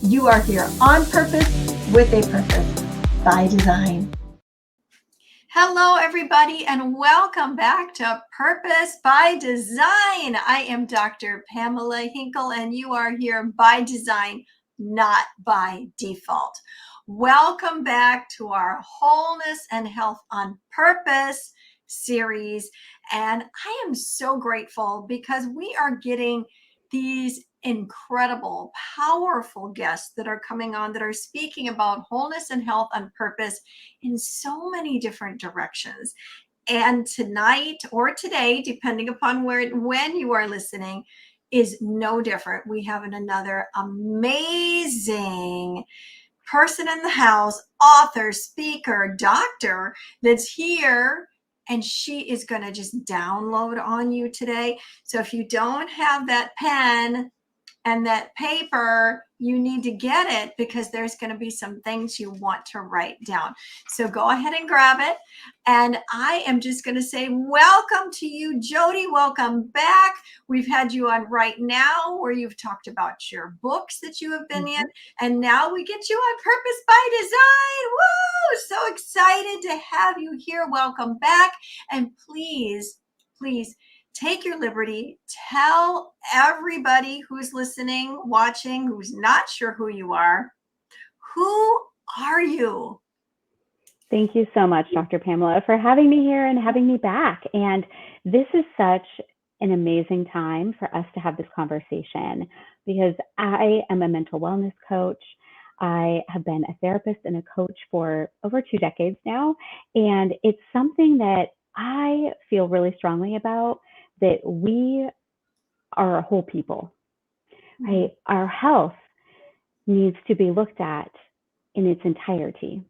You are here on purpose with a purpose by design. Hello, everybody, and welcome back to Purpose by Design. I am Dr. Pamela Hinkle, and you are here by design, not by default. Welcome back to our Wholeness and Health on Purpose series. And I am so grateful because we are getting these incredible, powerful guests that are coming on that are speaking about wholeness and health on purpose in so many different directions. And tonight or today, depending upon when you are listening, is no different. We have another amazing person in the house, author, speaker, doctor that's here, and she is going to just download on you today. So if you don't have that pen and that paper, you need to get it because there's going to be some things you want to write down. So go ahead and grab it. And I am just going to say, welcome to you, Jodie. Welcome back. We've had you on Right Now, where you've talked about your books that you have been in. And now we get you on Purpose by Design. Woo! So excited to have you here. Welcome back. And please, take your liberty. Tell everybody who's listening, watching, who's not sure who you are. Who are you? Thank you so much, Dr. Pamela, for having me here and having me back. And this is such an amazing time for us to have this conversation because I am a mental wellness coach. I have been a therapist and a coach for over 2 decades now. And it's something that I feel really strongly about, that we are a whole people, right? Our health needs to be looked at in its entirety,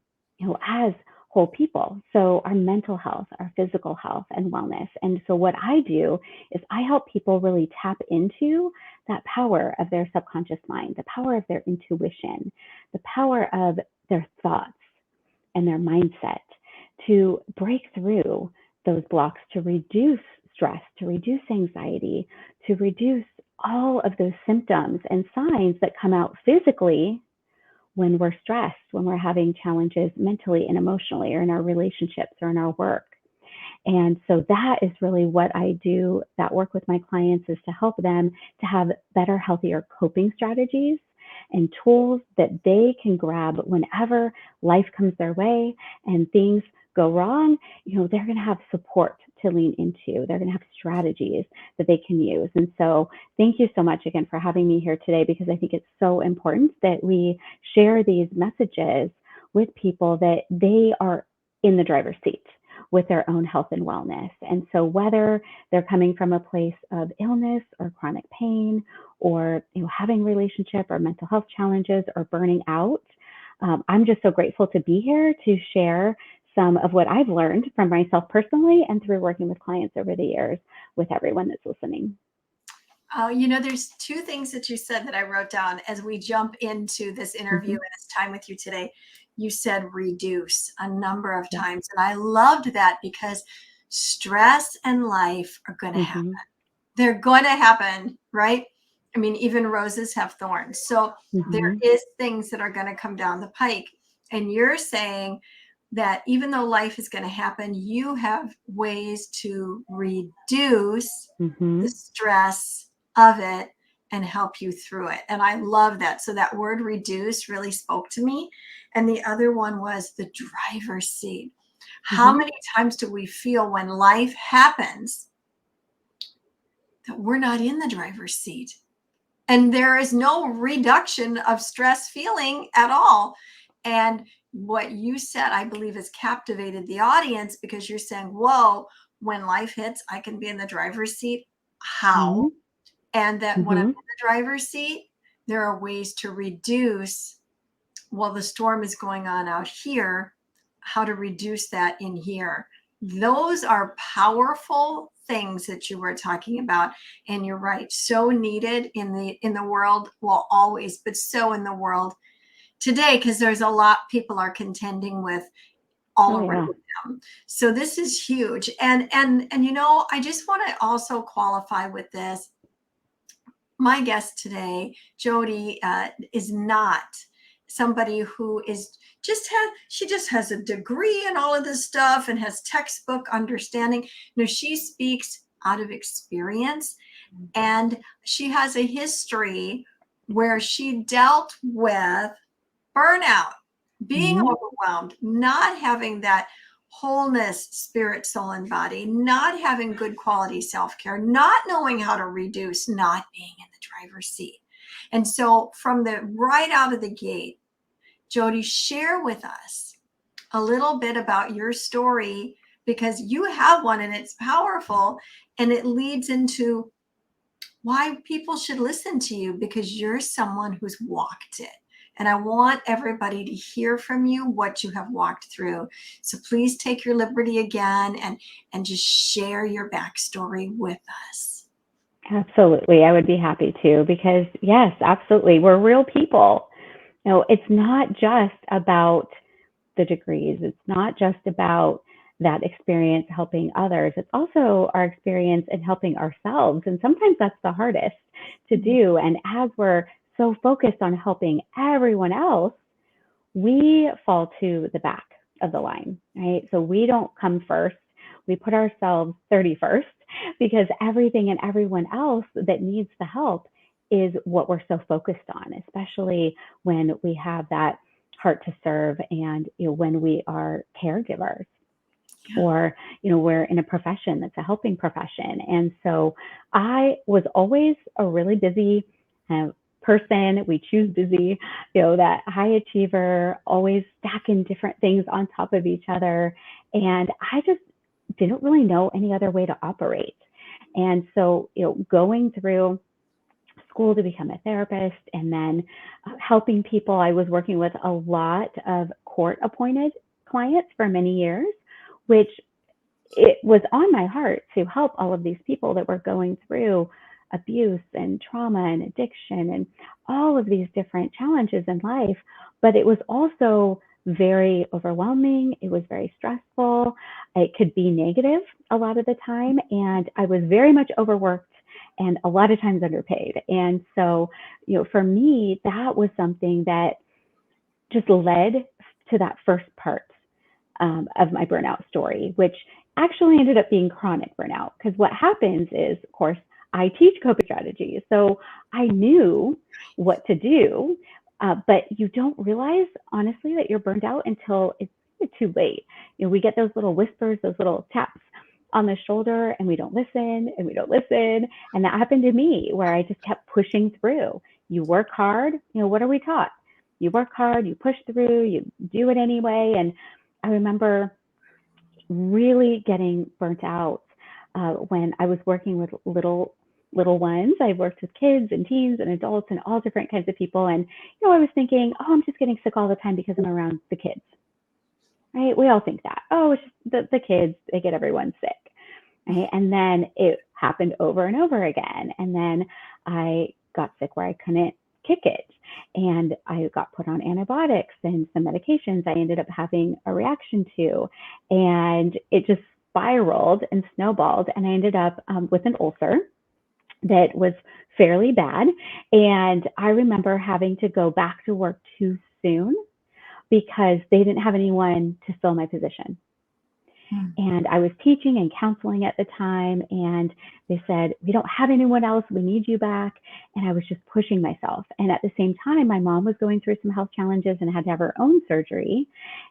as whole people. So our mental health, our physical health and wellness. And so what I do is I help people really tap into that power of their subconscious mind, the power of their intuition, the power of their thoughts and their mindset to break through those blocks, to reduce stress, to reduce anxiety, to reduce all of those symptoms and signs that come out physically when we're stressed, when we're having challenges mentally and emotionally, or in our relationships or in our work. And so that is really what I do, that work with my clients, is to help them to have better, healthier coping strategies and tools that they can grab whenever life comes their way and things go wrong. They're going to have support to lean into. They're going to have strategies that they can use. And so thank you so much again for having me here today, because I think it's so important that we share these messages with people, that they are in the driver's seat with their own health and wellness. And so whether they're coming from a place of illness or chronic pain, or having relationship or mental health challenges, or burning out, I'm just so grateful to be here to share some of what I've learned from myself personally and through working with clients over the years with everyone that's listening. There's 2 things that you said that I wrote down as we jump into this interview and this time with you today. You said reduce a number of times. And I loved that because stress and life are going to happen. They're going to happen, right? I mean, even roses have thorns. So there is things that are going to come down the pike. And you're saying that even though life is going to happen, you have ways to reduce the stress of it and help you through it. And I love that. So that word reduce really spoke to me. And the other one was the driver's seat. How many times do we feel when life happens that we're not in the driver's seat? And there is no reduction of stress feeling at all. And what you said, I believe, has captivated the audience, because you're saying, whoa, when life hits, I can be in the driver's seat. How? And that when I'm in the driver's seat, there are ways to reduce, well, the storm is going on out here, how to reduce that in here. Those are powerful things that you were talking about. And you're right, so needed in the world, well, always, but so in the world today, because there's a lot people are contending with all around them. So this is huge. And I just want to also qualify with this. my guest today, Jodie, is not somebody who is she just has a degree in all of this stuff and has textbook understanding. She speaks out of experience, and she has a history where she dealt with burnout, being overwhelmed, not having that wholeness, spirit, soul, and body, not having good quality self-care, not knowing how to reduce, not being in the driver's seat. And so from the right out of the gate, Jodie, share with us a little bit about your story, because you have one and it's powerful, and it leads into why people should listen to you, because you're someone who's walked it. And I want everybody to hear from you what you have walked through. So please take your liberty again and just share your backstory with us. Absolutely. I would be happy to, because yes, absolutely. We're real people. It's not just about the degrees. It's not just about that experience helping others. It's also our experience in helping ourselves. And sometimes that's the hardest to do. And as we're so focused on helping everyone else, we fall to the back of the line, right? So we don't come first. We put ourselves 31st, because everything and everyone else that needs the help is what we're so focused on, especially when we have that heart to serve, and when we are caregivers, or we're in a profession that's a helping profession. And so I was always a really busy person. We choose busy, that high achiever, always stacking different things on top of each other. And I just didn't really know any other way to operate. And so, going through school to become a therapist, and then helping people, I was working with a lot of court appointed clients for many years, which it was on my heart to help all of these people that were going through abuse and trauma and addiction and all of these different challenges in life. But it was also very overwhelming. It was very stressful. It could be negative a lot of the time. And I was very much overworked and a lot of times underpaid. And so, for me, that was something that just led to that first part of my burnout story, which actually ended up being chronic burnout. Because what happens is, of course, I teach coping strategies. So I knew what to do, but you don't realize, honestly, that you're burned out until it's too late. We get those little whispers, those little taps on the shoulder, and we don't listen and we don't listen. And that happened to me, where I just kept pushing through. You work hard, what are we taught? You work hard, you push through, you do it anyway. And I remember really getting burnt out when I was working with little ones. I worked with kids and teens and adults and all different kinds of people. And, I was thinking, oh, I'm just getting sick all the time because I'm around the kids, right? We all think that, oh, it's just the kids, they get everyone sick, right? And then it happened over and over again. And then I got sick where I couldn't kick it. And I got put on antibiotics and some medications I ended up having a reaction to. And it just spiraled and snowballed. And I ended up with an ulcer that was fairly bad. And I remember having to go back to work too soon because they didn't have anyone to fill my position. And I was teaching and counseling at the time, and they said, we don't have anyone else, we need you back. And I was just pushing myself. And at the same time, my mom was going through some health challenges and had to have her own surgery,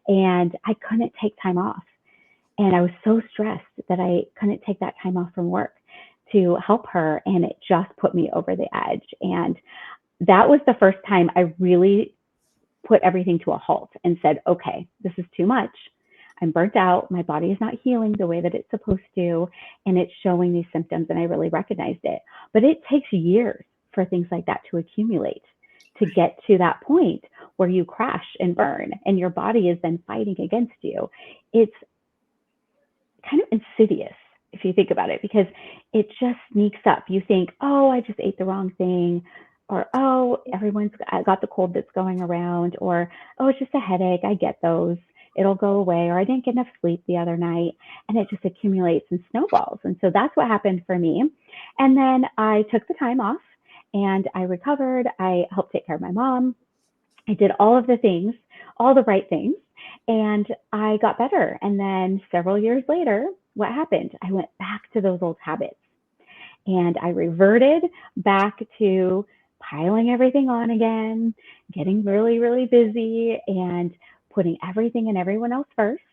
and I couldn't take time off. And I was so stressed that I couldn't take that time off from work to help her, and it just put me over the edge. And that was the first time I really put everything to a halt and said, okay, this is too much. I'm burnt out. My body is not healing the way that it's supposed to, and it's showing these symptoms, and I really recognized it. But it takes years for things like that to accumulate to get to that point where you crash and burn, and your body is then fighting against you. It's kind of insidious if you think about it, because it just sneaks up. You think, oh, I just ate the wrong thing, or, oh, everyone's got the cold that's going around, or, oh, it's just a headache. I get those. It'll go away, or I didn't get enough sleep the other night, and it just accumulates and snowballs. And so that's what happened for me. And then I took the time off, And I recovered. I helped take care of my mom. I did all of the things, all the right things, and I got better. And then several years later, what happened? I went back to those old habits and I reverted back to piling everything on again, getting really, really busy and putting everything and everyone else first.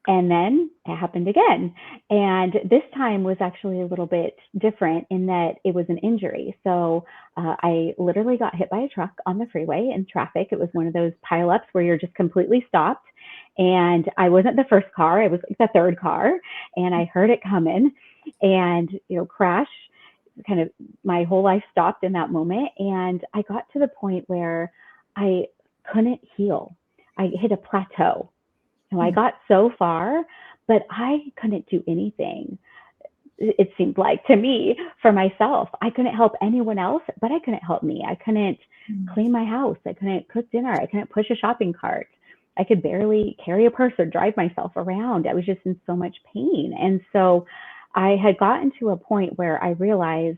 And then it happened again. And this time was actually a little bit different in that it was an injury. So I literally got hit by a truck on the freeway in traffic. It was one of those pileups where you're just completely stopped. And I wasn't the first car, I was like the third car. And I heard it coming and, crash. Kind of my whole life stopped in that moment. And I got to the point where I couldn't heal. I hit a plateau. So I got so far, but I couldn't do anything. It seemed like to me for myself. I couldn't help anyone else, but I couldn't help me. I couldn't clean my house. I couldn't cook dinner. I couldn't push a shopping cart. I could barely carry a purse or drive myself around. I was just in so much pain. And so I had gotten to a point where I realized,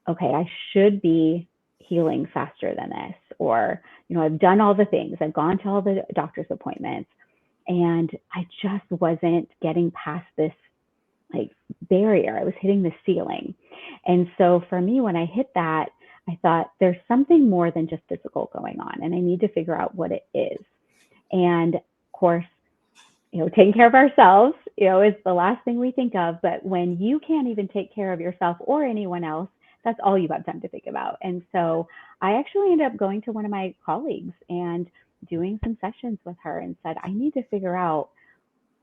okay, I should be healing faster than this. Or, I've done all the things. I've gone to all the doctor's appointments. And I just wasn't getting past this barrier. I was hitting the ceiling. And so for me, when I hit that, I thought there's something more than just physical going on, and I need to figure out what it is. And of course, taking care of ourselves, is the last thing we think of. But when you can't even take care of yourself or anyone else, that's all you have time to think about. And so I actually ended up going to one of my colleagues and doing some sessions with her and said, I need to figure out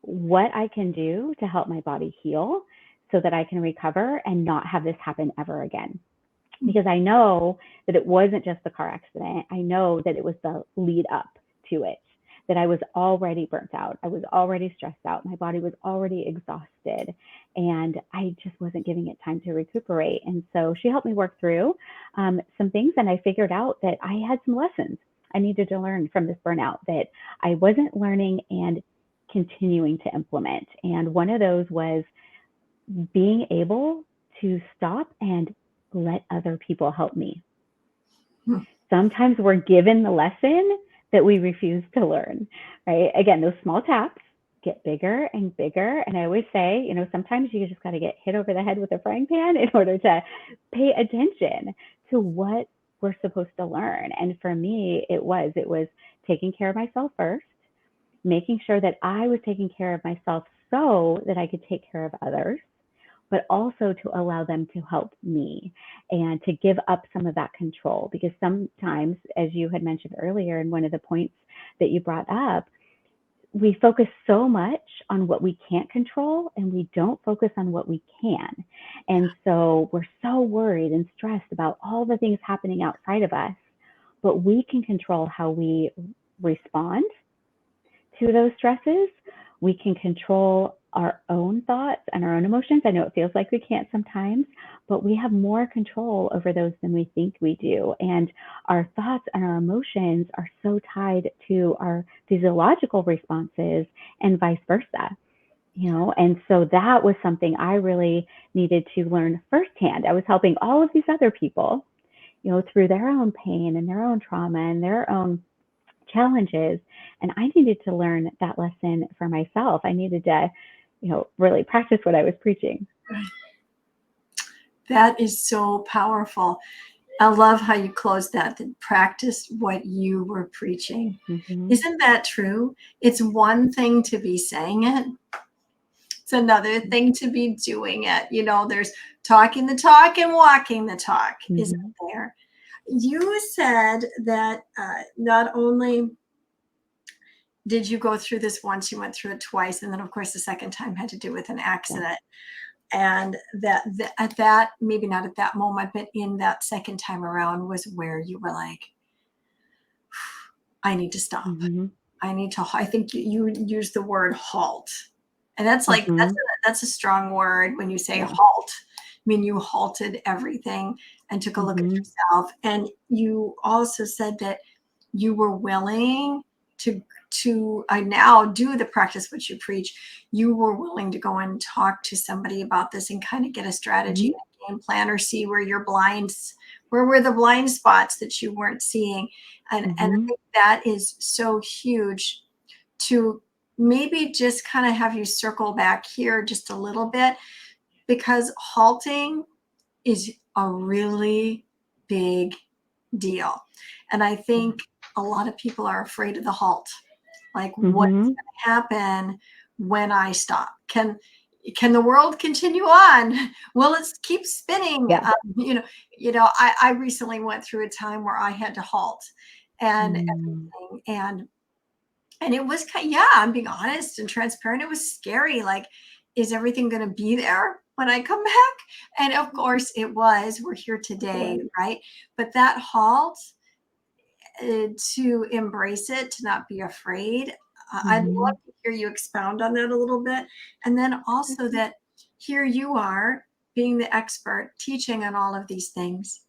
what I can do to help my body heal so that I can recover and not have this happen ever again. Because I know that it wasn't just the car accident. I know that it was the lead up to it, that I was already burnt out. I was already stressed out. My body was already exhausted, and I just wasn't giving it time to recuperate. And so she helped me work through some things, and I figured out that I had some lessons I needed to learn from this burnout that I wasn't learning and continuing to implement. And one of those was being able to stop and let other people help me. Sometimes we're given the lesson that we refuse to learn, right? Again, those small taps get bigger and bigger. And I always say, sometimes you just got to get hit over the head with a frying pan in order to pay attention to what we're supposed to learn. And for me, it was taking care of myself first, making sure that I was taking care of myself so that I could take care of others, but also to allow them to help me and to give up some of that control. Because sometimes, as you had mentioned earlier in one of the points that you brought up, we focus so much on what we can't control and we don't focus on what we can. And so we're so worried and stressed about all the things happening outside of us, but we can control how we respond to those stresses. We can control our own thoughts and our own emotions. I know it feels like we can't sometimes, but we have more control over those than we think we do. And our thoughts and our emotions are so tied to our physiological responses and vice versa. And so that was something I really needed to learn firsthand. I was helping all of these other people, through their own pain and their own trauma and their own challenges. And I needed to learn that lesson for myself. I needed to, really practice what I was preaching. That is so powerful. I love how you closed that practice what you were preaching. Mm-hmm. Isn't that true? It's one thing to be saying it. It's another thing to be doing it. There's talking the talk and walking the talk, mm-hmm. Isn't there? You said that not only did you go through this once, you went through it twice. And then, of course, the second time had to do with an accident. Yeah. And that at that, maybe not at that moment, but in that second time around was where you were like, I need to stop. Mm-hmm. I think you used the word halt. And that's like, mm-hmm. that's a strong word when you say halt. I mean, you halted everything and took a look mm-hmm. at yourself. And you also said that you were willing to I now do the practice which you preach. You were willing to go and talk to somebody about this and kind of get a strategy, mm-hmm. game plan or see where where were the blind spots that you weren't seeing. And I think that is so huge to maybe just kind of have you circle back here just a little bit, because halting is a really big deal. And I think a lot of people are afraid of the halt. Like, what's going to happen when I stop? Can the world continue on? Will it keep spinning? Yeah. I recently went through a time where I had to halt and everything. And it was I'm being honest and transparent. It was scary. Like, is everything going to be there when I come back? And of course it was. We're here today, right? But that halt, to embrace it, to not be afraid. I'd love to hear you expound on that a little bit. And then also that here you are being the expert teaching on all of these things,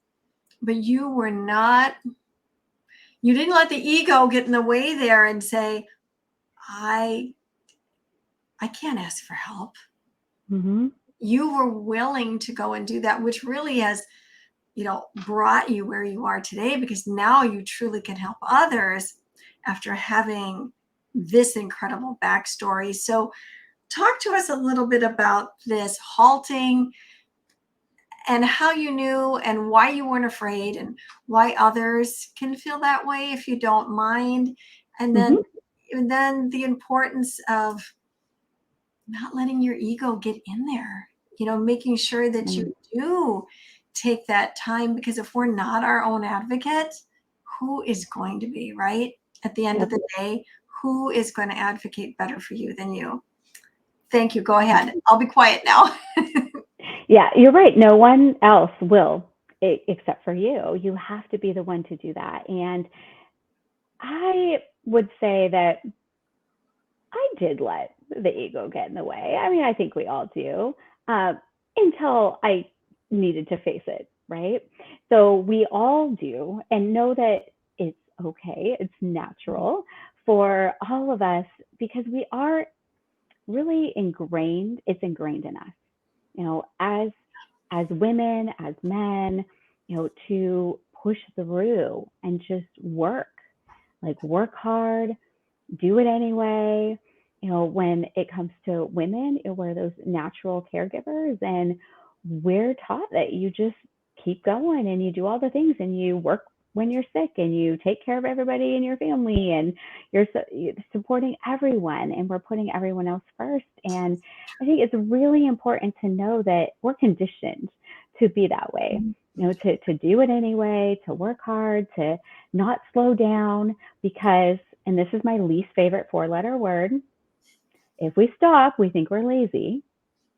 but you didn't let the ego get in the way there and say, I can't ask for help. You were willing to go and do that, which really has, brought you where you are today, because now you truly can help others after having this incredible backstory. So talk to us a little bit about this halting and how you knew and why you weren't afraid and why others can feel that way, if you don't mind. And then the importance of not letting your ego get in there, making sure that you do take that time, because if we're not our own advocate, who is going to be, right? At the end of the day, who is going to advocate better for you than you? Thank you. Go ahead. I'll be quiet now. Yeah, you're right. No one else will except for you. You have to be the one to do that. And I would say that I did let the ego get in the way. I mean, I think we all do, until I needed to face it, right? So we all do, and know that it's okay. It's natural for all of us, because we are really ingrained. It's ingrained in us, as women, as men, to push through and just work hard, do it anyway. When it comes to women, we're those natural caregivers, and we're taught that you just keep going and you do all the things and you work when you're sick and you take care of everybody in your family and you're supporting everyone, and we're putting everyone else first. And I think it's really important to know that we're conditioned to be that way, to do it anyway, to work hard, to not slow down, because, and this is my least favorite 4-letter word, if we stop, we think we're lazy.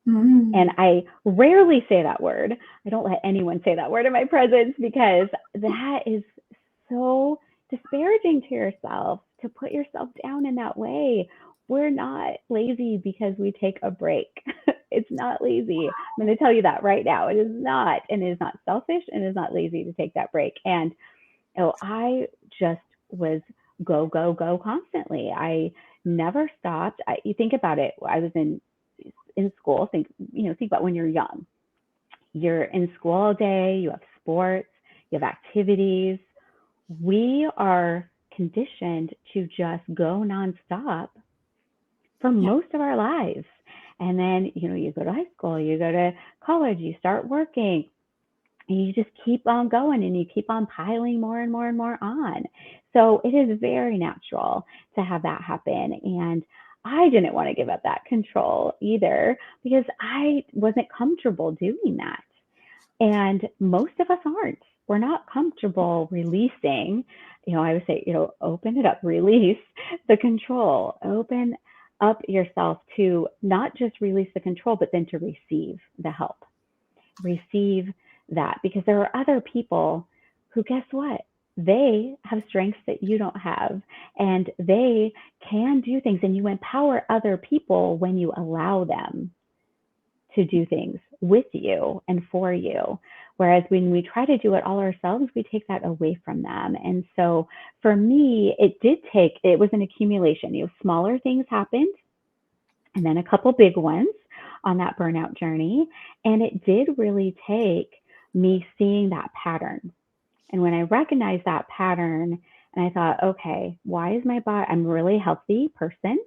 And I rarely say that word. I don't let anyone say that word in my presence, because that is so disparaging to yourself, to put yourself down in that way. We're not lazy because we take a break. It's not lazy. I'm going to tell you that right now. It is not. And it is not selfish, and it is not lazy to take that break. And I just was go, go, go constantly. I never stopped. You think about it. I was in school. Think about when you're young. You're in school all day. You have sports. You have activities. We are conditioned to just go nonstop for most of our lives. And then, you go to high school, you go to college, you start working, and you just keep on going, and you keep on piling more and more and more on. So it is very natural to have that happen. And I didn't want to give up that control either, because I wasn't comfortable doing that. And most of us aren't. We're not comfortable releasing. I would say, open it up, release the control, open up yourself to not just release the control, but then to receive the help, receive that, because there are other people who, guess what? They have strengths that you don't have, and they can do things, and you empower other people when you allow them to do things with you and for you. Whereas when we try to do it all ourselves, we take that away from them. And so for me, it was an accumulation. Smaller things happened, and then a couple big ones on that burnout journey. And it did really take me seeing that pattern. And when I recognized that pattern, and I thought, okay, why is my body, I'm a really healthy person.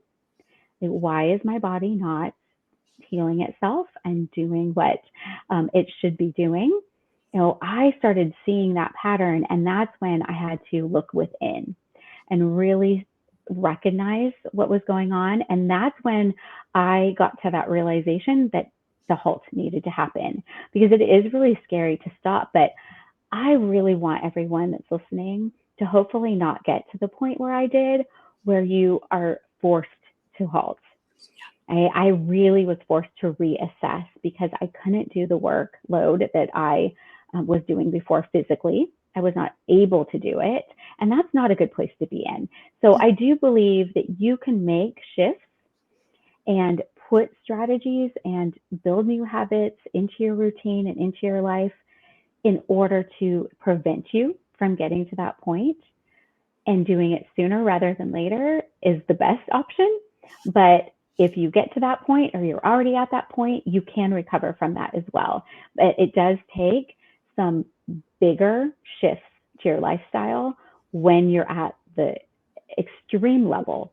Why is my body not healing itself and doing what it should be doing? I started seeing that pattern, and that's when I had to look within and really recognize what was going on. And that's when I got to that realization that the halt needed to happen, because it is really scary to stop. But I really want everyone that's listening to hopefully not get to the point where I did, where you are forced to halt. I really was forced to reassess because I couldn't do the workload that I was doing before physically. I was not able to do it. And that's not a good place to be in. So I do believe that you can make shifts and put strategies and build new habits into your routine and into your life in order to prevent you from getting to that point. And doing it sooner rather than later is the best option. But if you get to that point, or you're already at that point, you can recover from that as well. But it does take some bigger shifts to your lifestyle when you're at the extreme level,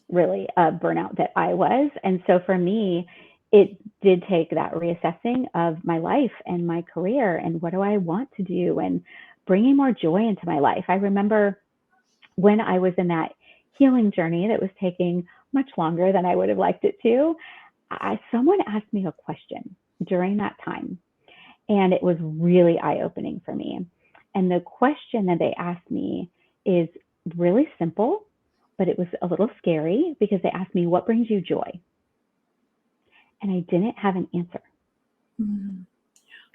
really, of burnout that I was. And so for me, it did take that reassessing of my life and my career and what do I want to do, and bringing more joy into my life. I remember when I was in that healing journey that was taking much longer than I would have liked it to, someone asked me a question during that time, and it was really eye-opening for me. And the question that they asked me is really simple, but it was a little scary, because they asked me, what brings you joy? And I didn't have an answer. Mm-hmm.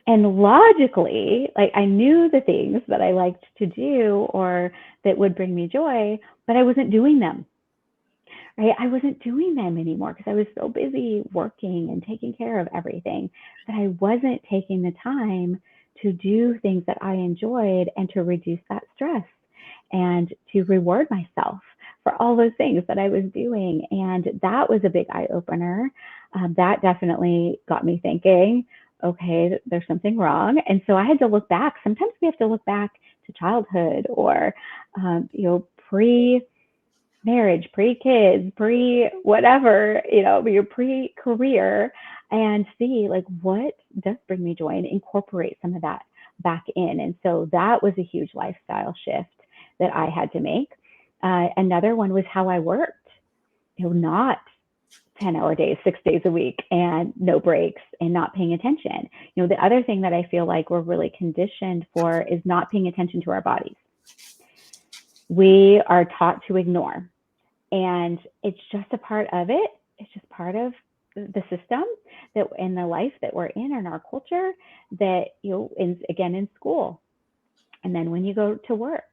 And logically, like, I knew the things that I liked to do or that would bring me joy, but I wasn't doing them. Right? I wasn't doing them anymore because I was so busy working and taking care of everything that I wasn't taking the time to do things that I enjoyed and to reduce that stress and to reward myself for all those things that I was doing. And that was a big eye opener. That definitely got me thinking, okay, there's something wrong. And so I had to look back. Sometimes we have to look back to childhood or, pre-marriage, pre-kids, pre-whatever, your pre-career, and see like what does bring me joy and incorporate some of that back in. And so that was a huge lifestyle shift that I had to make. Another one was how I worked, not 10-hour days, 6 days a week, and no breaks and not paying attention. The other thing that I feel like we're really conditioned for is not paying attention to our bodies. We are taught to ignore, and it's just a part of it. It's just part of the system that in the life that we're in our culture, that, in school. And then when you go to work,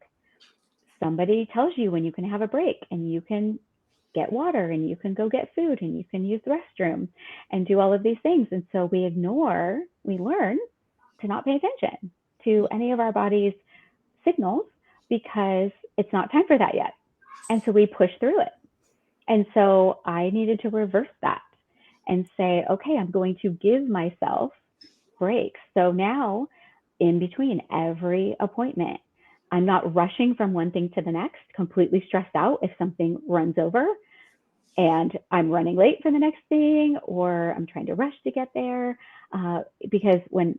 somebody tells you when you can have a break and you can get water and you can go get food and you can use the restroom and do all of these things. And so we learn to not pay attention to any of our body's signals because it's not time for that yet. And so we push through it. And so I needed to reverse that and say, okay, I'm going to give myself breaks. So now, in between every appointment, I'm not rushing from one thing to the next, completely stressed out if something runs over and I'm running late for the next thing, or I'm trying to rush to get there. Because when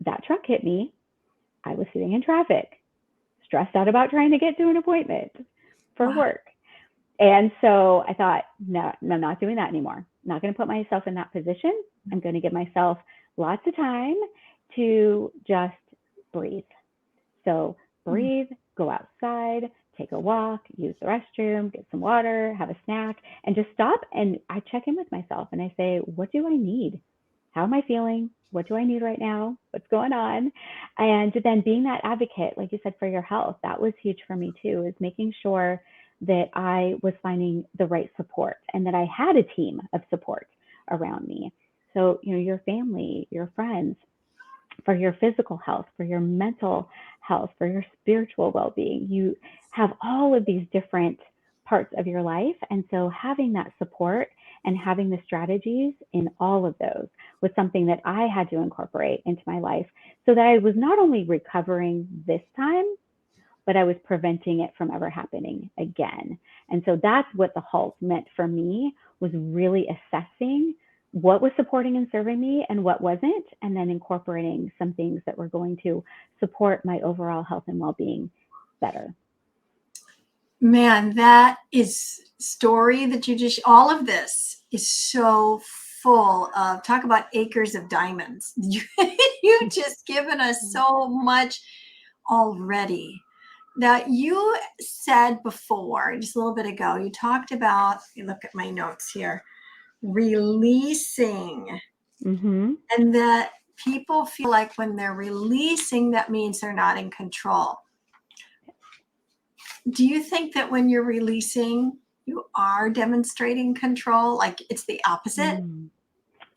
that truck hit me, I was sitting in traffic, stressed out about trying to get to an appointment for work. And so I thought, no, I'm not doing that anymore. I'm not going to put myself in that position. I'm going to give myself lots of time to just breathe. So breathe, go outside, take a walk, use the restroom, get some water, have a snack, and just stop. And I check in with myself and I say, what do I need? How am I feeling? What do I need right now? What's going on? And then being that advocate, like you said, for your health, that was huge for me too, is making sure that I was finding the right support and that I had a team of support around me. So, your family, your friends, for your physical health, for your mental health, for your spiritual well-being. You have all of these different parts of your life. And so having that support And having the strategies in all of those was something that I had to incorporate into my life so that I was not only recovering this time, but I was preventing it from ever happening again. And so that's what the halt meant for me, was really assessing what was supporting and serving me and what wasn't, and then incorporating some things that were going to support my overall health and well-being better. Man, that is story that you just, all of this is so full of, talk about acres of diamonds. You've just given us so much already. Now, you said before, just a little bit ago, you talked about, you look at my notes here, releasing. Mm-hmm. And that people feel like when they're releasing, that means they're not in control. Do you think that when you're releasing, you are demonstrating control? Like it's the opposite?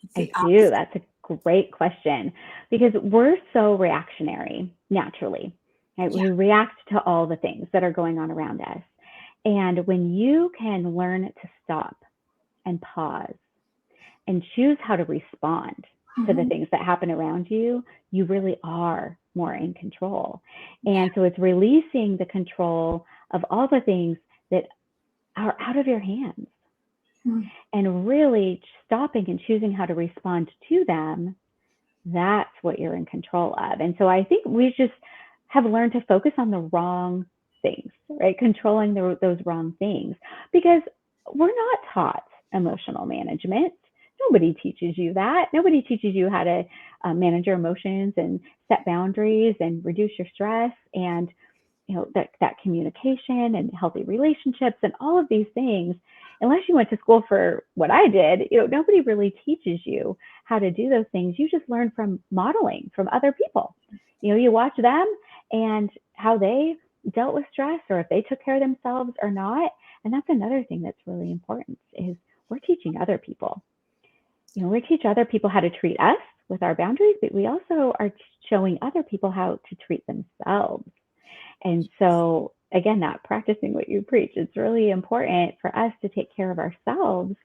It's the I do. opposite. That's a great question, because we're so reactionary naturally. Right? Yeah. We react to all the things that are going on around us. And when you can learn to stop and pause and choose how to respond to the things that happen around you, you really are more in control. And so it's releasing the control of all the things that are out of your hands and really stopping and choosing how to respond to them. That's what you're in control of. And so I think we just have learned to focus on the wrong things, right? Controlling those wrong things, because we're not taught emotional management. Nobody teaches you that. Nobody teaches you how to manage your emotions and set boundaries and reduce your stress, and that communication and healthy relationships and all of these things. Unless you went to school for what I did, nobody really teaches you how to do those things. You just learn from modeling from other people. You watch them and how they dealt with stress, or if they took care of themselves or not. And that's another thing that's really important, is we're teaching other people. We teach other people how to treat us with our boundaries, but we also are showing other people how to treat themselves. And so, again, that practicing what you preach, it's really important for us to take care of ourselves,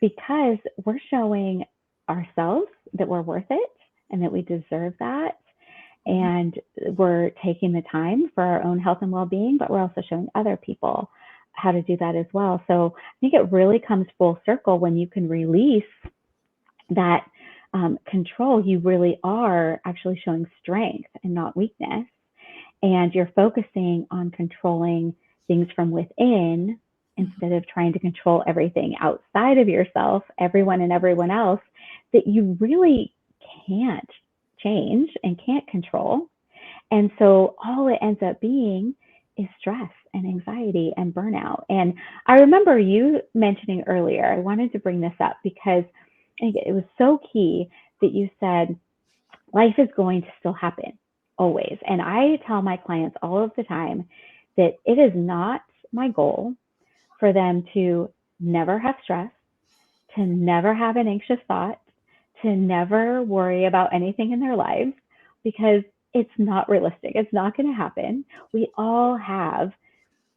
because we're showing ourselves that we're worth it and that we deserve that. And we're taking the time for our own health and well-being, but we're also showing other people how to do that as well. So I think it really comes full circle when you can release that control. You really are actually showing strength and not weakness. And you're focusing on controlling things from within instead of trying to control everything outside of yourself, everyone and everyone else that you really can't change and can't control. And so all it ends up being is stress and anxiety and burnout. And I remember you mentioning earlier, I wanted to bring this up because I think it was so key that you said life is going to still happen always. And I tell my clients all of the time that it is not my goal for them to never have stress, to never have an anxious thought, to never worry about anything in their lives, because it's not realistic. It's not going to happen. We all have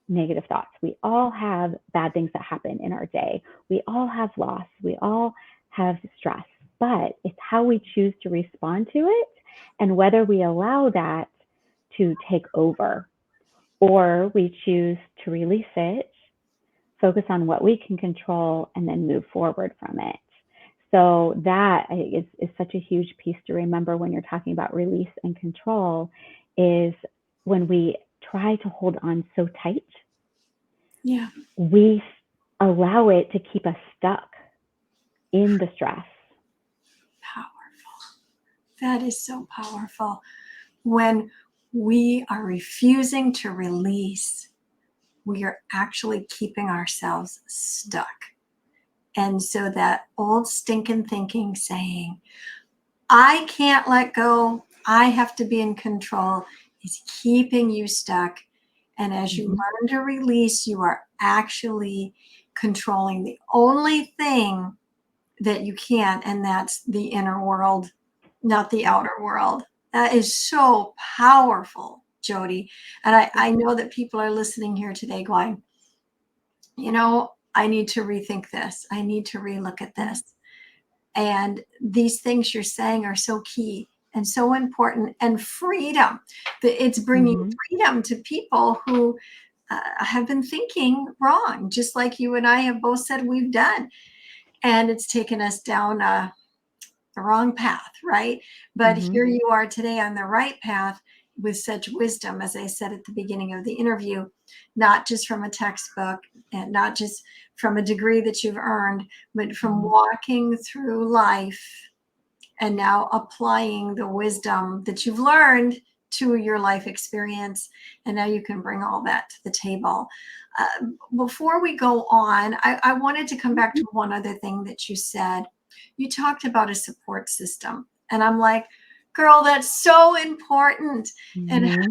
negative thoughts. We all have bad things that happen in our day. We all have loss. We all have stress, but it's how we choose to respond to it and whether we allow that to take over, or we choose to release it, focus on what we can control, and then move forward from it. So that is such a huge piece to remember when you're talking about release and control, is when we try to hold on so tight, we allow it to keep us stuck in the stress. Powerful. That is so powerful. When we are refusing to release, we are actually keeping ourselves stuck. And so that old stinking thinking saying, I can't let go, I have to be in control, is keeping you stuck. And as you learn to release, you are actually controlling the only thing that you can, and that's the inner world, not the outer world. That is so powerful, Jodie. And I know that people are listening here today going, I need to rethink this. I need to relook at this. And these things you're saying are so key and so important. And freedom, it's bringing Mm-hmm. freedom to people who have been thinking wrong, just like you and I have both said we've done. And it's taken us down the wrong path, right? But Mm-hmm. here you are today on the right path with such wisdom, as I said at the beginning of the interview, not just from a textbook and not just from a degree that you've earned, but from walking through life and now applying the wisdom that you've learned to your life experience. And now you can bring all that to the table. Before we go on, I wanted to come back to one other thing that you said. You talked about a support system. And I'm like, girl, that's so important. And Mm-hmm.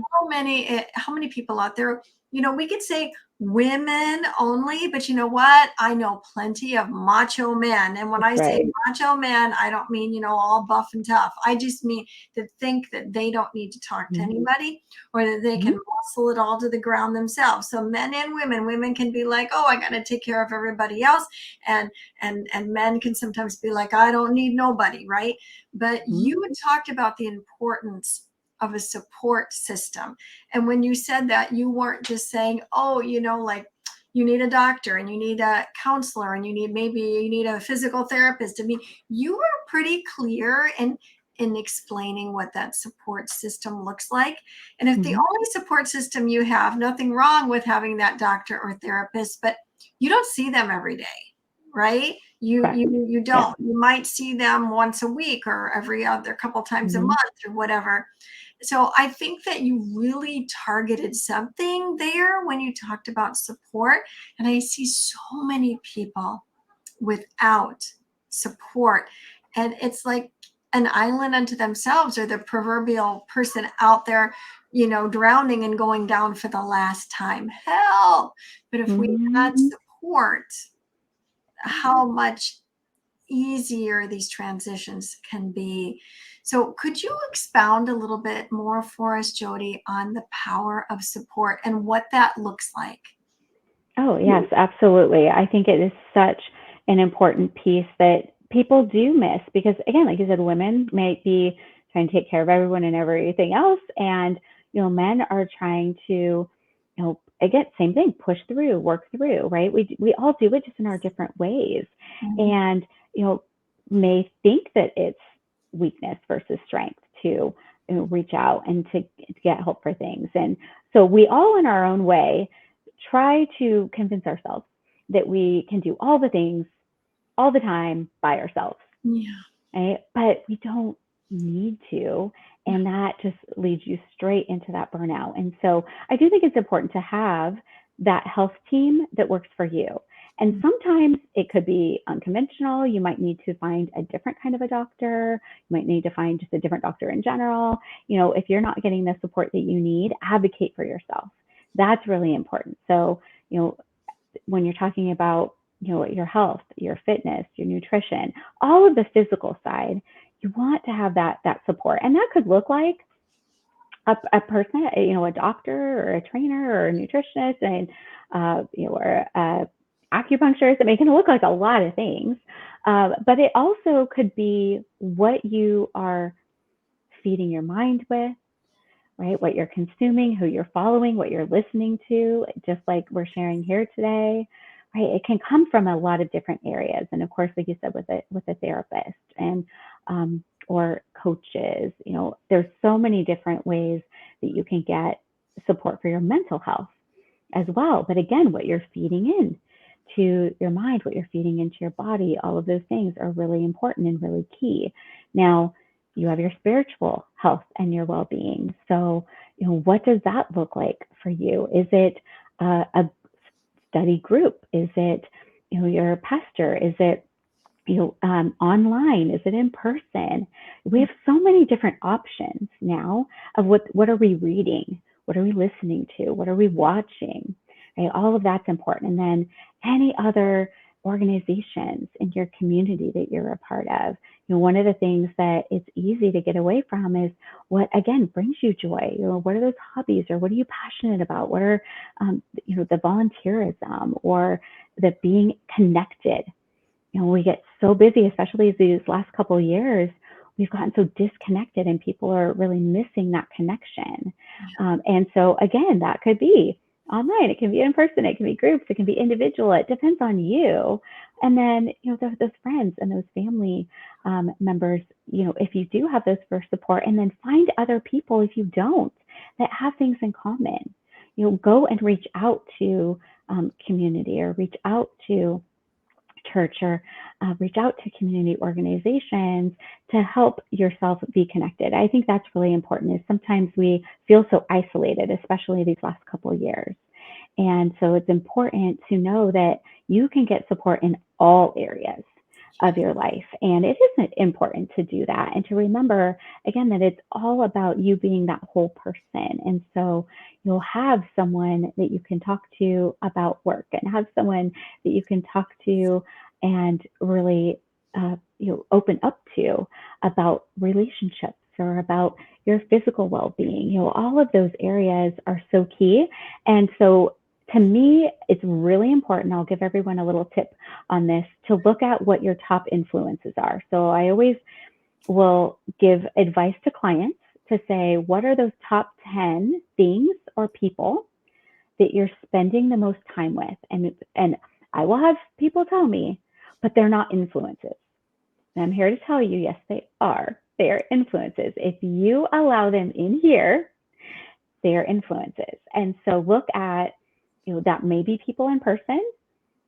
how many people out there, we could say women only, but you know what? I know plenty of macho men. And when I That's say right. macho men, I don't mean, all buff and tough. I just mean to think that they don't need to talk to anybody or that they Mm-hmm. can muscle it all to the ground themselves. So men and women can be like, oh, I got to take care of everybody else. And men can sometimes be like, I don't need nobody, right? But Mm-hmm. you had talked about the importance of a support system. And when you said that, you weren't just saying, oh, like you need a doctor and you need a counselor and you need a physical therapist. I mean, you were pretty clear in explaining what that support system looks like. And if the Mm-hmm. only support system you have, nothing wrong with having that doctor or therapist, but you don't see them every day, right? You Correct. you Yes. don't. You might see them once a week or every other couple times a Mm-hmm. month or whatever. So I think that you really targeted something there when you talked about support. And I see so many people without support. And it's like an island unto themselves, or the proverbial person out there, drowning and going down for the last time. Help. But if we had Mm-hmm. support, how much easier these transitions can be. So could you expound a little bit more for us, Jodie, on the power of support and what that looks like? Oh, yes, absolutely. I think it is such an important piece that people do miss because, again, like you said, women might be trying to take care of everyone and everything else. And, men are trying to, again, same thing, push through, work through, right? We all do it just in our different ways. Mhm. And, may think that it's weakness versus strength to reach out and to get help for things. And so we all, in our own way, try to convince ourselves that we can do all the things all the time by ourselves, Yeah. right? But we don't need to. And that just leads you straight into that burnout. And so I do think it's important to have that health team that works for you. And sometimes it could be unconventional. You might need to find a different kind of a doctor. You might need to find just a different doctor in general. If you're not getting the support that you need, advocate for yourself. That's really important. So, when you're talking about, your health, your fitness, your nutrition, all of the physical side, you want to have that support. And that could look like a person, a doctor or a trainer or a nutritionist and, or a acupuncturist. I mean, it can look like a lot of things. But it also could be what you are feeding your mind with, right? What you're consuming, who you're following, what you're listening to, just like we're sharing here today, right? It can come from a lot of different areas. And of course, like you said, with a therapist and, or coaches, there's so many different ways that you can get support for your mental health as well. But again, what you're feeding in to your mind, what you're feeding into your body, all of those things are really important and really key. Now, you have your spiritual health and your well-being. So, what does that look like for you? Is it a study group? Is it, your pastor? Is it, online? Is it in person? We have so many different options now of what are we reading? What are we listening to? What are we watching? Right? All of that's important. And then any other organizations in your community that you're a part of, one of the things that it's easy to get away from is what, again, brings you joy. What are those hobbies, or what are you passionate about? What are, the volunteerism or the being connected? We get so busy, especially these last couple of years, we've gotten so disconnected, and people are really missing that connection. And so again, that could be online, it can be in person, it can be groups, it can be individual. It depends on you. And then, those friends and those family members, if you do have those for support, and then find other people, if you don't, that have things in common. Go and reach out to community, or reach out to church, or reach out to community organizations to help yourself be connected. I think that's really important. Is sometimes we feel so isolated, especially these last couple of years. And so it's important to know that you can get support in all areas of your life. And it is important to do that, and to remember, again, that it's all about you being that whole person. And so you'll have someone that you can talk to about work, and have someone that you can talk to and really open up to about relationships, or about your physical well-being. All of those areas are so key. And so to me, it's really important. I'll give everyone a little tip on this, to look at what your top influences are. So I always will give advice to clients to say, what are those top 10 things or people that you're spending the most time with? And I will have people tell me, but they're not influences. And I'm here to tell you, yes, they are. They are influences. If you allow them in here, they are influences. And so look at, that may be people in person.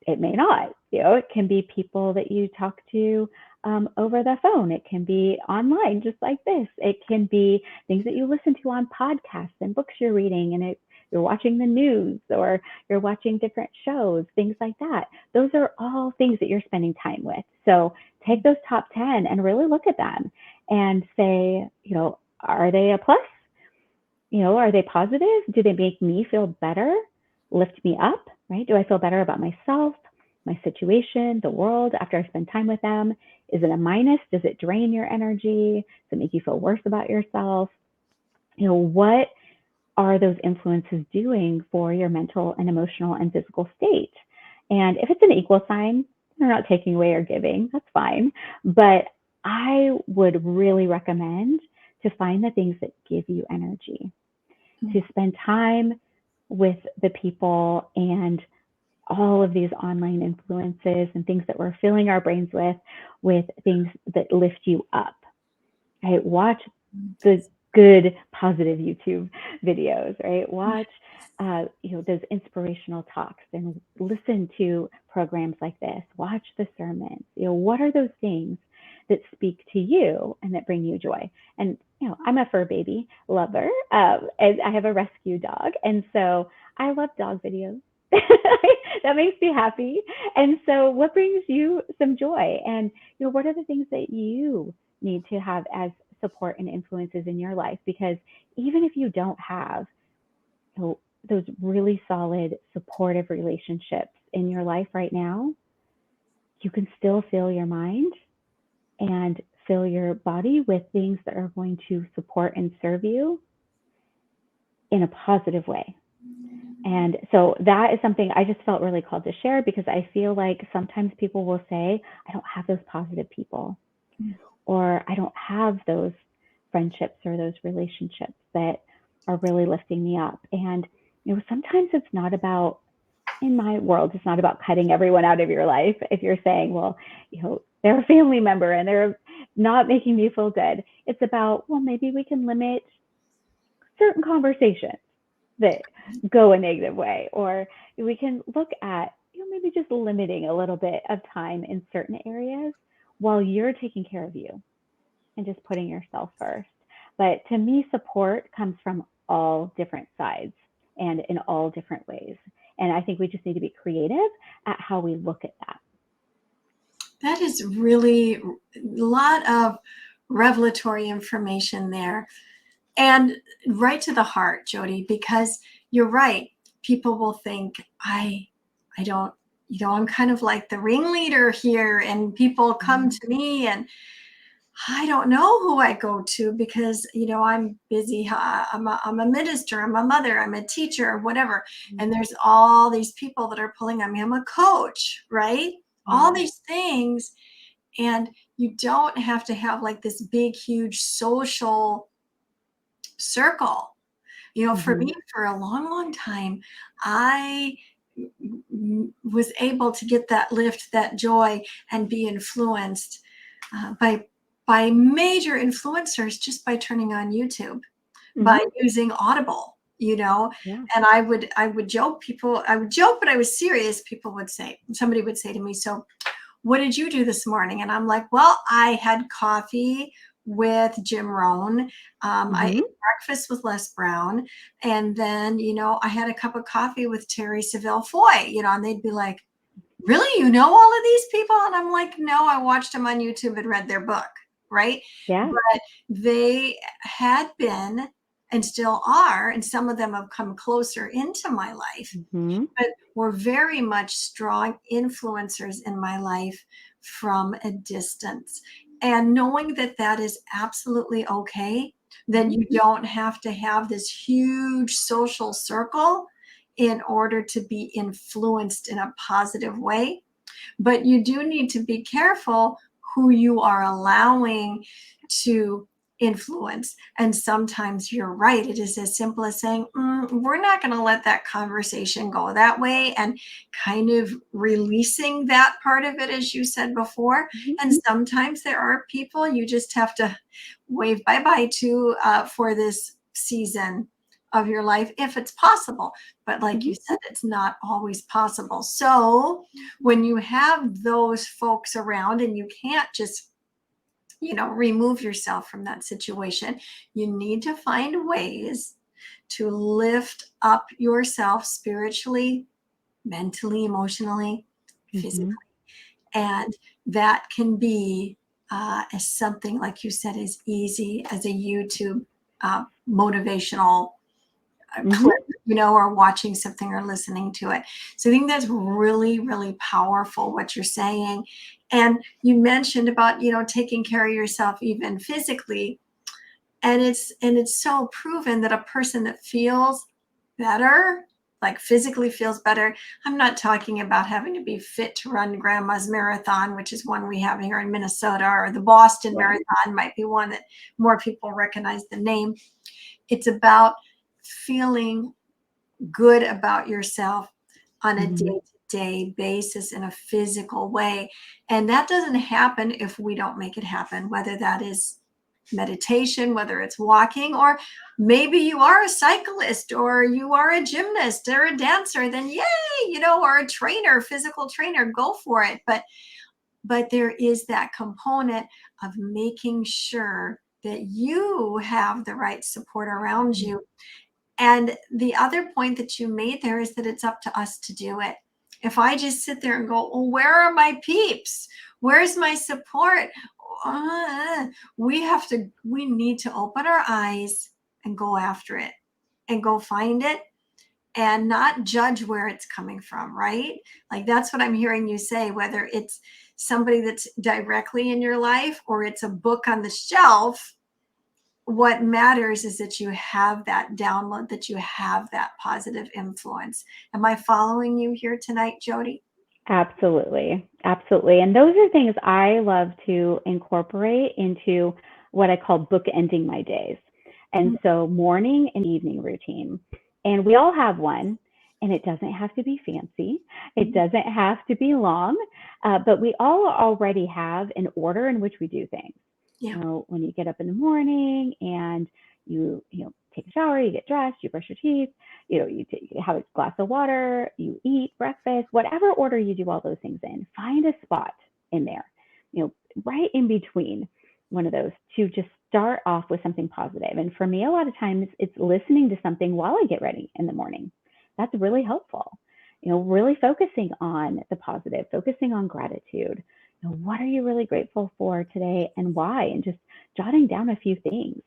It may not. It can be people that you talk to over the phone. It can be online, just like this. It can be things that you listen to on podcasts and books you're reading, and you're watching the news, or you're watching different shows, things like that. Those are all things that you're spending time with. So take those top 10 and really look at them and say, are they a plus? Are they positive? Do they make me feel better? Lift me up, right? Do I feel better about myself, my situation, the world after I spend time with them? Is it a minus? Does it drain your energy? Does it make you feel worse about yourself? What are those influences doing for your mental and emotional and physical state? And if it's an equal sign, they're not taking away or giving, that's fine. But I would really recommend to find the things that give you energy, to spend time with the people and all of these online influences and things that we're filling our brains with things that lift you up. Right? Watch the good, positive YouTube videos, right? Watch, those inspirational talks, and listen to programs like this. Watch the sermons. What are those things that speak to you and that bring you joy? And I'm a fur baby lover, and I have a rescue dog, and so I love dog videos. That makes me happy. And so, what brings you some joy? And what are the things that you need to have as support and influences in your life? Because even if you don't have those really solid, supportive relationships in your life right now, you can still fill your mind and fill your body with things that are going to support and serve you in a positive way. And so that is something I just felt really called to share, because I feel like sometimes people will say, I don't have those positive people, or I don't have those friendships or those relationships that are really lifting me up. And, sometimes it's not about, in my world, it's not about cutting everyone out of your life. If you're saying, well, they're a family member and they're not making me feel good. It's about, well, maybe we can limit certain conversations that go a negative way, or we can look at, maybe just limiting a little bit of time in certain areas while you're taking care of you and just putting yourself first. But to me, support comes from all different sides and in all different ways. And I think we just need to be creative at how we look at that. That is really a lot of revelatory information there. And right to the heart, Jodie, because you're right. People will think, I don't, I'm kind of like the ringleader here, and people come to me, and I don't know who I go to because, I'm busy. I'm a minister, I'm a mother, I'm a teacher, whatever. And there's all these people that are pulling on me. I'm a coach, right? All Yeah. these things. And you don't have to have like this big, huge social circle. For Mm-hmm. me, for a long, long time, I was able to get that lift, that joy, and be influenced by major influencers just by turning on YouTube, by Mm-hmm. using Audible, Yeah. and I would joke, but I was serious. Somebody would say to me, so what did you do this morning? And I'm like, well, I had coffee with Jim Rohn. I Mm-hmm. ate breakfast with Les Brown. And then, I had a cup of coffee with Terry Saville Foy, and they'd be like, really? You know all of these people? And I'm like, no, I watched them on YouTube and read their book. Right. Yeah. But they had been and still are, and some of them have come closer into my life, Mm-hmm. but were very much strong influencers in my life from a distance. And knowing that that is absolutely okay, that Mm-hmm. you don't have to have this huge social circle in order to be influenced in a positive way. But you do need to be careful who you are allowing to influence. And sometimes you're right. It is as simple as saying, we're not going to let that conversation go that way, and kind of releasing that part of it, as you said before. Mm-hmm. And sometimes there are people you just have to wave bye bye to for this season of your life, if it's possible. But like Mm-hmm. you said, it's not always possible. So when you have those folks around and you can't just remove yourself from that situation, you need to find ways to lift up yourself spiritually, mentally, emotionally, physically. Mm-hmm. And that can be as something, like you said, as easy as a YouTube motivational Mm-hmm. clip, or watching something or listening to it. So I think that's really, really powerful what you're saying. And you mentioned about, taking care of yourself even physically. And it's so proven that a person that feels better, like physically feels better. I'm not talking about having to be fit to run grandma's marathon, which is one we have here in Minnesota, or the Boston Right. Marathon might be one that more people recognize the name. It's about feeling good about yourself on a Mm-hmm. day-to-day basis in a physical way. And that doesn't happen if we don't make it happen, whether that is meditation, whether it's walking, or maybe you are a cyclist, or you are a gymnast or a dancer, then yay, or a trainer, physical trainer, go for it. But there is that component of making sure that you have the right support around you. And the other point that you made there is that it's up to us to do it. If I just sit there and go, well, where are my peeps? Where's my support? We need to open our eyes and go after it and go find it, and not judge where it's coming from, right? Like that's what I'm hearing you say, whether it's somebody that's directly in your life or it's a book on the shelf. What matters is that you have that download, that you have that positive influence. Am I following you here tonight, Jodie? Absolutely. Absolutely. And those are things I love to incorporate into what I call bookending my days. And so morning and evening routine. And we all have one, and it doesn't have to be fancy. It doesn't have to be long, but we all already have an order in which we do things. Yeah. When you get up in the morning and you take a shower, you get dressed, you brush your teeth, you have a glass of water, you eat breakfast, whatever order you do all those things in, find a spot in there, right in between one of those, to just start off with something positive. And for me, a lot of times it's listening to something while I get ready in the morning. That's really helpful. Really focusing on the positive, focusing on gratitude. What are you really grateful for today and why? And just jotting down a few things.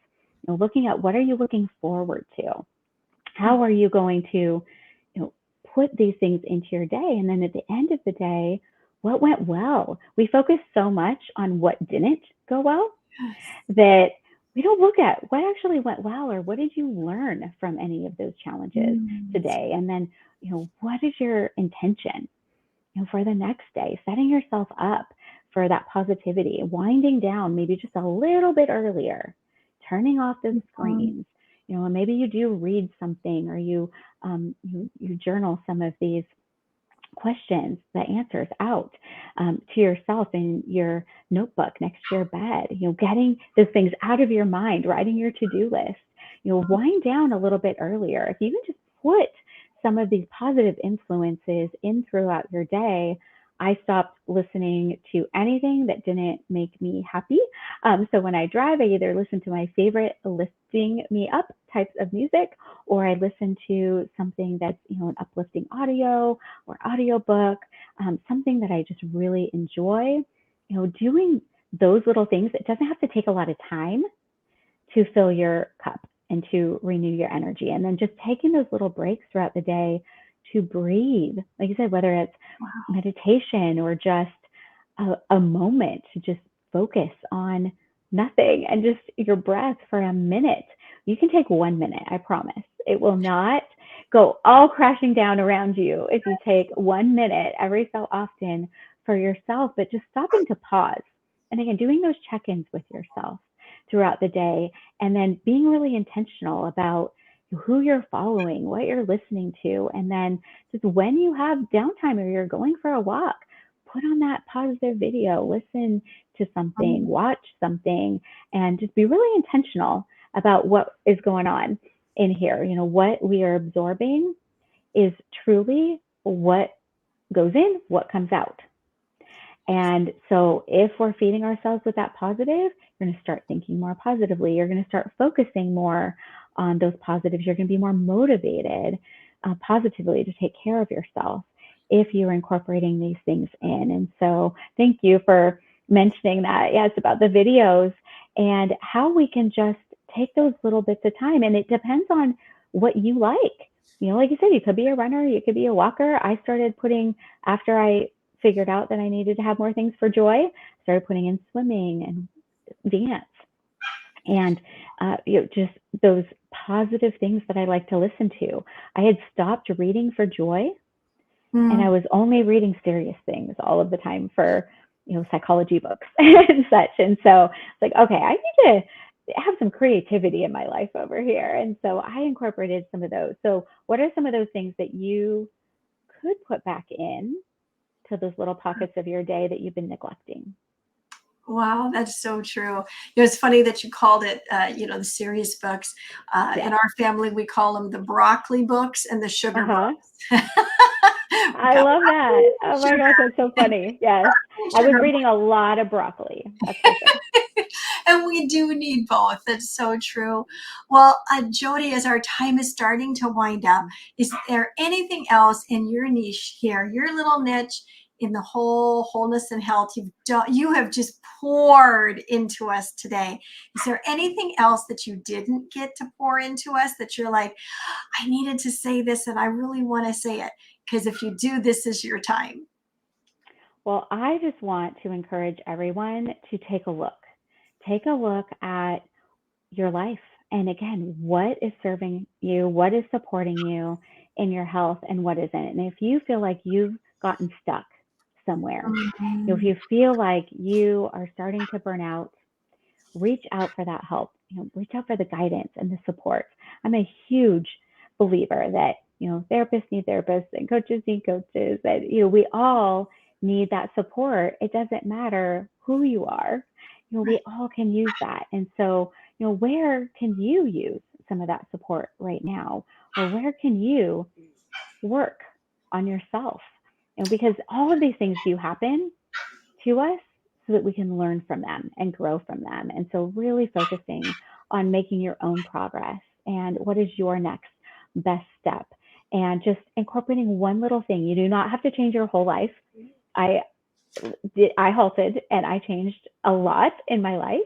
Looking at what are you looking forward to? How are you going to, put these things into your day? And then at the end of the day, what went well? We focus so much on what didn't go well, Yes. that we don't look at what actually went well, or what did you learn from any of those challenges Mm. today? And then, what is your intention, for the next day, setting yourself up for that positivity, winding down maybe just a little bit earlier, turning off those Mhm. screens, and maybe you do read something, or you journal some of these questions, the answers out to yourself in your notebook next to your bed, getting those things out of your mind, writing your to-do list, wind down a little bit earlier. If you can just put some of these positive influences in throughout your day. I stopped listening to anything that didn't make me happy. So when I drive, I either listen to my favorite lifting me up types of music, or I listen to something that's, an uplifting audio or audiobook, something that I just really enjoy. Doing those little things, it doesn't have to take a lot of time to fill your cup and to renew your energy. And then just taking those little breaks throughout the day to breathe, like you said, whether it's Wow. meditation or just a moment to just focus on nothing and just your breath for a minute. You can take 1 minute, I promise. It will not go all crashing down around you if you take 1 minute every so often for yourself, but just stopping to pause. And again, doing those check ins with yourself throughout the day, and then being really intentional about who you're following, what you're listening to, and then just when you have downtime or you're going for a walk, put on that positive video, listen to something, watch something, and just be really intentional about what is going on in here. What we are absorbing is truly what goes in, what comes out. And so if we're feeding ourselves with that positive, you're going to start thinking more positively. You're going to start focusing more on those positives. You're going to be more motivated positively to take care of yourself if you're incorporating these things in. And so thank you for mentioning that. Yeah, it's about the videos and how we can just take those little bits of time. And it depends on what you like. Like you said, you could be a runner, you could be a walker. I started putting, after I figured out that I needed to have more things for joy, started putting in swimming and dance and just those positive things that I like to listen to. I had stopped reading for joy, and I Mm. was only reading serious things all of the time for psychology books and such. And so it's like, okay, I need to have some creativity in my life over here. And so I incorporated some of those. So what are some of those things that you could put back in to those little pockets of your day that you've been neglecting? Wow, that's so true. It's funny that you called it, the serious books. In Yes. our family, we call them the broccoli books and the sugar Uh-huh. books. We I got love that. broccoli and Oh my gosh, that's so funny. Yes. I was sugar reading a lot of broccoli. That's for sure. and we do need both. That's so true. Well, Jodie, as our time is starting to wind up, is there anything else in your niche here, your little niche in the whole wholeness and health you have just poured into us today? Is there anything else that you didn't get to pour into us that you're like, I needed to say this and I really want to say it? Because if you do, this is your time. Well, I just want to encourage everyone to take a look. Take a look at your life. And again, what is serving you? What is supporting you in your health and what isn't? And if you feel like you've gotten stuck somewhere, if Mhm. you feel like you are starting to burn out, reach out for that help. Reach out for the guidance and the support. I'm a huge believer that therapists need therapists and coaches need coaches. That we all need that support. It doesn't matter who you are. We Right. all can use that. And so, where can you use some of that support right now, or where can you work on yourself? Because all of these things do happen to us so that we can learn from them and grow from them. And so, really focusing on making your own progress and what is your next best step, and just incorporating one little thing. You do not have to change your whole life. I I halted and I changed a lot in my life,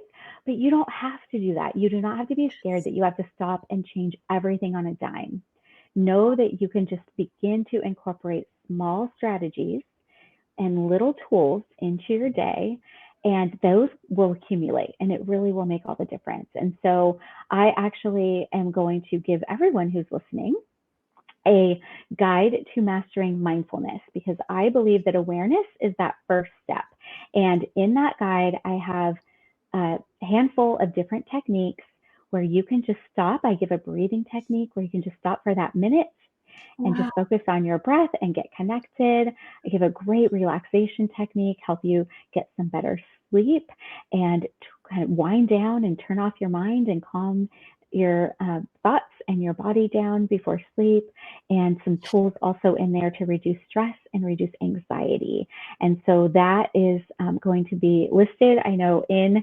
but you don't have to do that. You do not have to be scared that you have to stop and change everything on a dime. Know that you can just begin to incorporate small strategies and little tools into your day And those will accumulate, and it really will make all the difference. And so I actually am going to give everyone who's listening a guide to mastering mindfulness, because I believe that awareness is that first step. And in that guide, I have a handful of different techniques where you can just stop. I give a breathing technique where you can just stop for that minute and just focus on your breath and get connected. I give a great relaxation technique, help you get some better sleep and to kind of wind down and turn off your mind and calm your thoughts and your body down before sleep, and some tools also in there to reduce stress and reduce anxiety. And so that is going to be listed, I know, in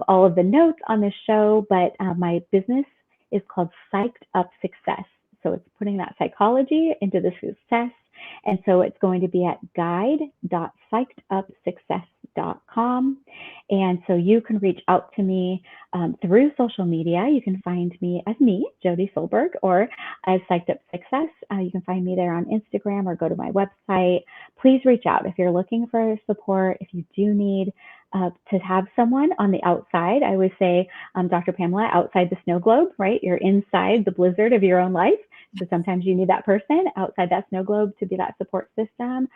all of the notes on this show, but my business is called Psyched Up Success. So it's putting that psychology into the success. And so it's going to be at guide.psychedupsuccess.com. And so you can reach out to me through social media. You can find me as me, Jodie Solberg, or as Psyched Up Success. You can find me there on Instagram or go to my website. Please reach out if you're looking for support, if you do need to have someone on the outside. I always say, Dr. Pamela, outside the snow globe, right? You're inside the blizzard of your own life. So sometimes you need that person outside that snow globe to be that support system.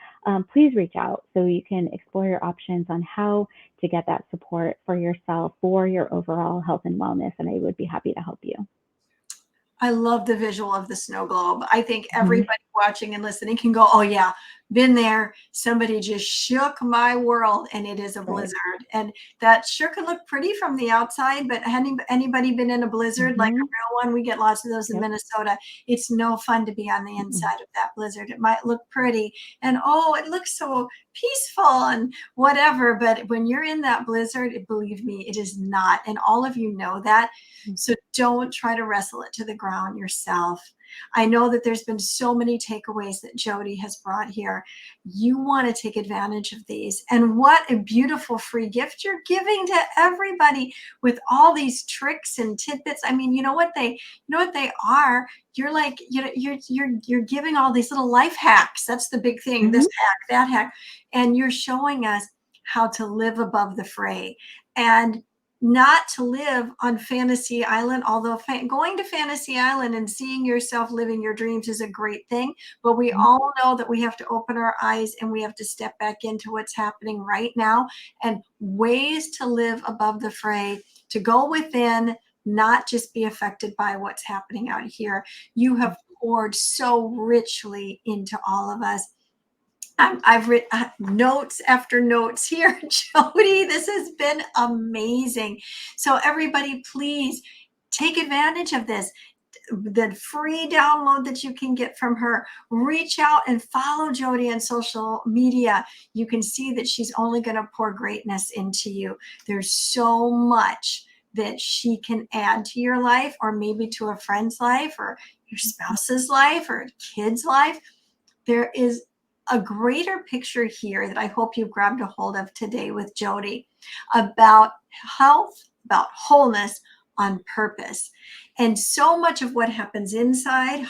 Please reach out so you can explore your options on how to get that support for yourself, for your overall health and wellness. And I would be happy to help you. I love the visual of the snow globe. I think everybody watching and listening can go, oh yeah, been there. Somebody just shook my world, and it is a blizzard. And that sure can look pretty from the outside, but anybody been in a blizzard, like a real one? We get lots of those in Minnesota. It's no fun to be on the inside of that blizzard. It might look pretty and, oh, it looks so peaceful and whatever, but when you're in that blizzard, believe me, it is not. And all of you know that. So don't try to wrestle it to the ground yourself. I know that there's been so many takeaways that Jodie has brought here. You want to take advantage of these. And what a beautiful free gift you're giving to everybody with all these tricks and tidbits. I mean, you know what they are? You're like, you're giving all these little life hacks. That's the big thing. This hack, that hack. And you're showing us how to live above the fray and not to live on Fantasy Island, although going to Fantasy Island and seeing yourself living your dreams is a great thing. But we all know that we have to open our eyes and we have to step back into what's happening right now, and ways to live above the fray, to go within, not just be affected by what's happening out here. You have poured so richly into all of us. I've written notes after notes here, Jodie. This has been amazing. So everybody, please take advantage of this. The free download that you can get from her. Reach out and follow Jodie on social media. You can see that she's only going to pour greatness into you. There's so much that she can add to your life, or maybe to a friend's life, or your spouse's life, or a kid's life. There is a greater picture here that I hope you grabbed a hold of today with Jodie, about health, about wholeness on purpose. And so much of what happens inside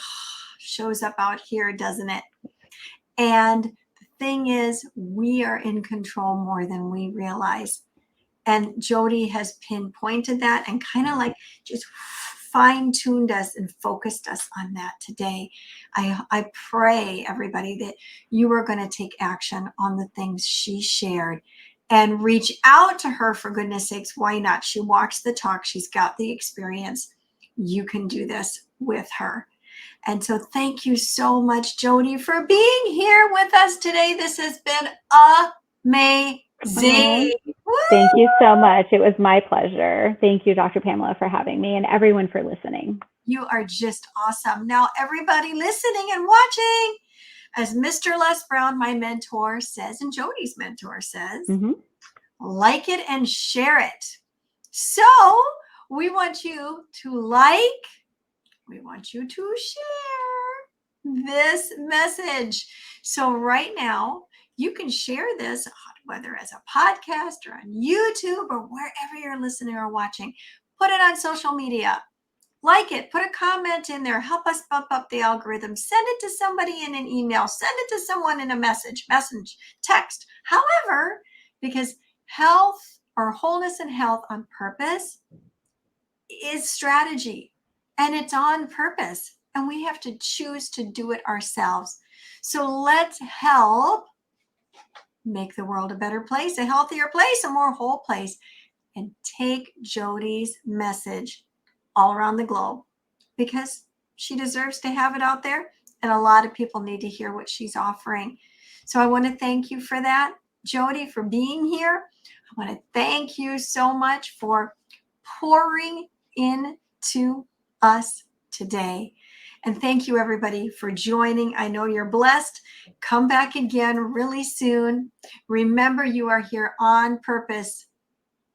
shows up out here, doesn't it? And the thing is, we are in control more than we realize. And Jodie has pinpointed that and kind of like just fine-tuned us and focused us on that today. I pray, everybody, that you are going to take action on the things she shared and reach out to her, for goodness sakes. Why not? She walks the talk. She's got the experience. You can do this with her. And so thank you so much, Jodie, for being here with us today. This has been amazing. Thank you so much. It was my pleasure. Thank you, Dr. Pamela, for having me, and everyone for listening. You are just awesome. Now, everybody listening and watching, as Mr. Les Brown, my mentor, says, and Jodie's mentor says, like it and share it. So we want you to like, we want you to share this message. So right now, you can share this, whether as a podcast or on YouTube or wherever you're listening or watching. Put it on social media. Like it. Put a comment in there. Help us bump up the algorithm. Send it to somebody in an email. Send it to someone in a message, text. However, because health or wholeness and health on purpose is strategy, and it's on purpose, and we have to choose to do it ourselves. So let's help make the world a better place, a healthier place, a more whole place, and take Jodie's message all around the globe, because she deserves to have it out there, and a lot of people need to hear what she's offering. So I want to thank you for that, Jodie, for being here. I want to thank you so much for pouring into us today. And thank you, everybody, for joining. I know you're blessed. Come back again really soon. Remember, you are here on purpose,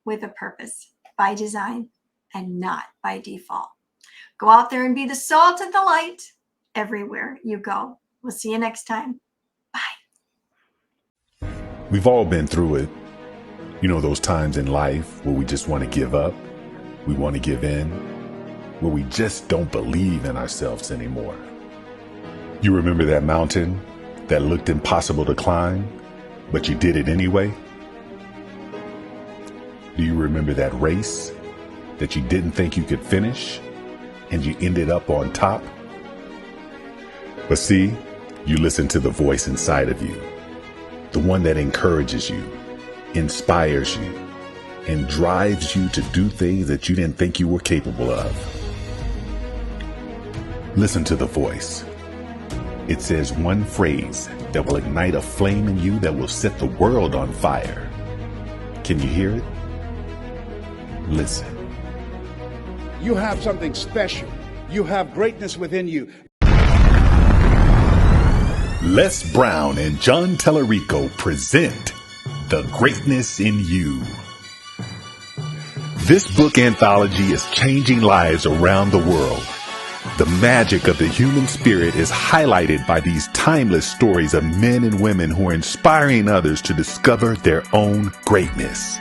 with a purpose, by design, and not by default. Go out there and be the salt and the light everywhere you go. We'll see you next time. Bye. We've all been through it. You know, those times in life where we just want to give up, we want to give in, where we just don't believe in ourselves anymore. You remember that mountain that looked impossible to climb, but you did it anyway? Do you remember that race that you didn't think you could finish and you ended up on top? But see, you listen to the voice inside of you, the one that encourages you, inspires you, and drives you to do things that you didn't think you were capable of. Listen to the voice. It says one phrase that will ignite a flame in you that will set the world on fire. Can you hear it? Listen. You have something special. You have greatness within you. Les Brown and John Tellerico present The Greatness in You. This book anthology is changing lives around the world. The magic of the human spirit is highlighted by these timeless stories of men and women who are inspiring others to discover their own greatness.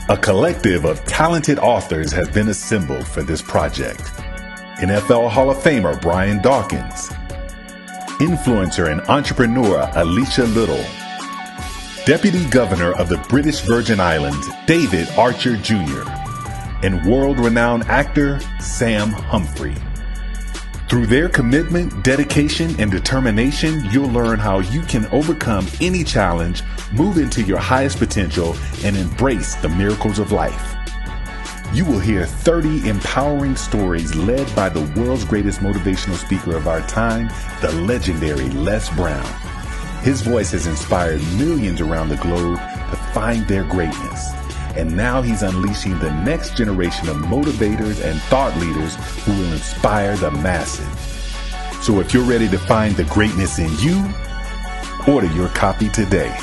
A collective of talented authors has been assembled for this project. NFL Hall of Famer Brian Dawkins, influencer and entrepreneur Alicia Little, Deputy Governor of the British Virgin Islands David Archer Jr., and world-renowned actor Sam Humphrey. Through their commitment, dedication, and determination, you'll learn how you can overcome any challenge, move into your highest potential, and embrace the miracles of life. You will hear 30 empowering stories led by the world's greatest motivational speaker of our time, the legendary Les Brown. His voice has inspired millions around the globe to find their greatness. And now he's unleashing the next generation of motivators and thought leaders who will inspire the masses. So if you're ready to find the greatness in you, order your copy today.